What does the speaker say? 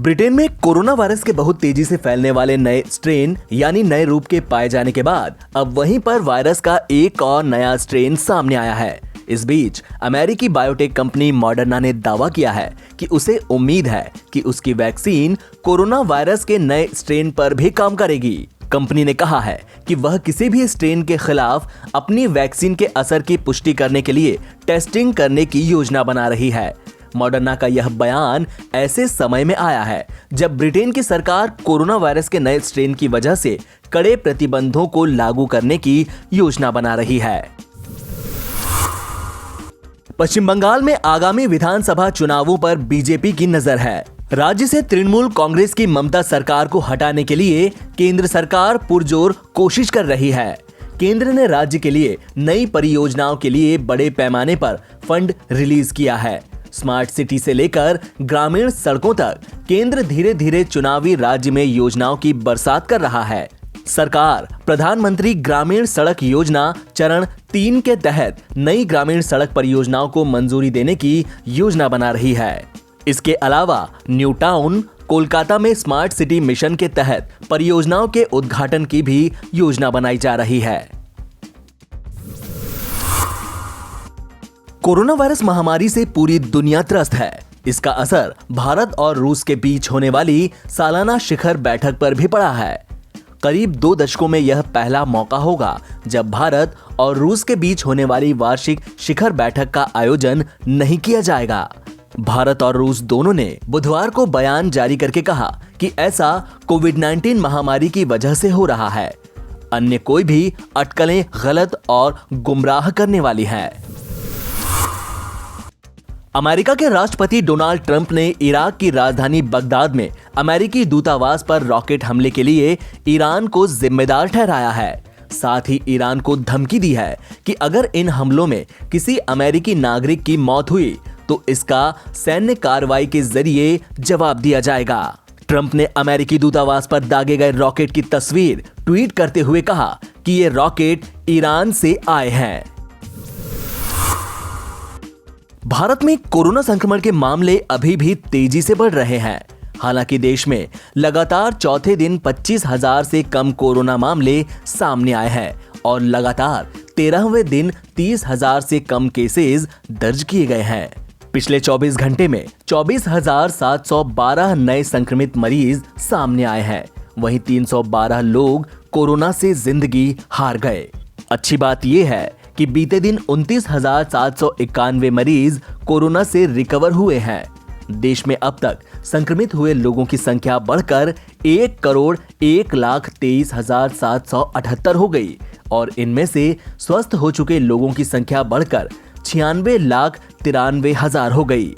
Britain में corona virus के बहुत तेजी से फैलने वाले नए स्ट्रेन यानी नए रूप के पाए जाने के बाद अब वहीं पर वायरस का एक और नया स्ट्रेन सामने आया है। इस बीच अमेरिकी बायोटेक कंपनी मॉडर्ना ने दावा किया है कि उसे उम्मीद है कि उसकी वैक्सीन कोरोना वायरस के नए स्ट्रेन पर भी काम करेगी। कंपनी ने कहा है कि वह किसी भी स्ट्रेन के खिलाफ अपनी वैक्सीन के असर की पुष्टि करने के लिए टेस्टिंग करने की योजना बना रही है। मॉडर्ना का यह बयान ऐसे समय में आया है जब ब्रिटेन की सरकार कोरोना वायरस के नए स्ट्रेन की वजह से कड़े प्रतिबंधों को लागू करने की योजना बना रही है। पश्चिम बंगाल में आगामी विधानसभा चुनावों पर बीजेपी की नजर है। राज्य से तृणमूल कांग्रेस की ममता सरकार को हटाने के लिए केंद्र सरकार पुरजोर कोशिश कर रही है। केंद्र ने राज्य के लिए नई परियोजनाओं के लिए बड़े पैमाने पर फंड रिलीज किया है। स्मार्ट सिटी से लेकर ग्रामीण सड़कों तक केंद्र धीरे धीरे चुनावी राज्य में योजनाओं की बरसात कर रहा है। सरकार प्रधानमंत्री ग्रामीण सड़क योजना चरण 3 के तहत नई ग्रामीण सड़क परियोजनाओं को मंजूरी देने की योजना बना रही है। इसके अलावा न्यू टाउन कोलकाता में स्मार्ट सिटी मिशन के तहत परियोजनाओं के उद्घाटन की भी योजना बनाई जा रही है। कोरोना वायरस महामारी से पूरी दुनिया त्रस्त है। इसका असर भारत और रूस के बीच होने वाली सालाना शिखर बैठक पर भी पड़ा है। करीब 2 दशकों में यह पहला मौका होगा जब भारत और रूस के बीच होने वाली वार्षिक शिखर बैठक का आयोजन नहीं किया जाएगा। भारत और रूस दोनों ने बुधवार को बयान जारी करके कहा कि ऐसा कोविड-19 महामारी की वजह से हो रहा है। अन्य कोई भी अटकलें गलत और गुमराह करने वाली हैं। अमेरिका के राष्ट्रपति डोनाल्ड ट्रंप ने इराक की राजधानी बगदाद में अमेरिकी दूतावास पर रॉकेट हमले के लिए ईरान को जिम्मेदार ठहराया है। साथ ही ईरान को धमकी दी है कि अगर इन हमलों में किसी अमेरिकी नागरिक की मौत हुई तो इसका सैन्य कार्रवाई के जरिए जवाब दिया जाएगा। ट्रंप ने अमेरिकी दूतावास पर दागे गए रॉकेट की तस्वीर ट्वीट करते हुए कहा कि ये रॉकेट ईरान से आए हैं। भारत में कोरोना संक्रमण के मामले अभी भी तेजी से बढ़ रहे हैं। हालांकि देश में लगातार चौथे दिन 25,000 से कम कोरोना मामले सामने आए हैं और लगातार 13वें दिन 30,000 से कम केसेस दर्ज किए गए हैं। पिछले 24 घंटे में 24,712 नए संक्रमित मरीज सामने आए हैं। वहीं 312 लोग कोरोना से जिंदगी हार गए। अच्छी बात यह है कि बीते दिन 29,791 मरीज कोरोना से रिकवर हुए हैं। देश में अब तक संक्रमित हुए लोगों की संख्या बढ़कर 1,01,23,778 हो गई और इनमें से स्वस्थ हो चुके लोगों की संख्या बढ़कर 96,93,000 हो गई।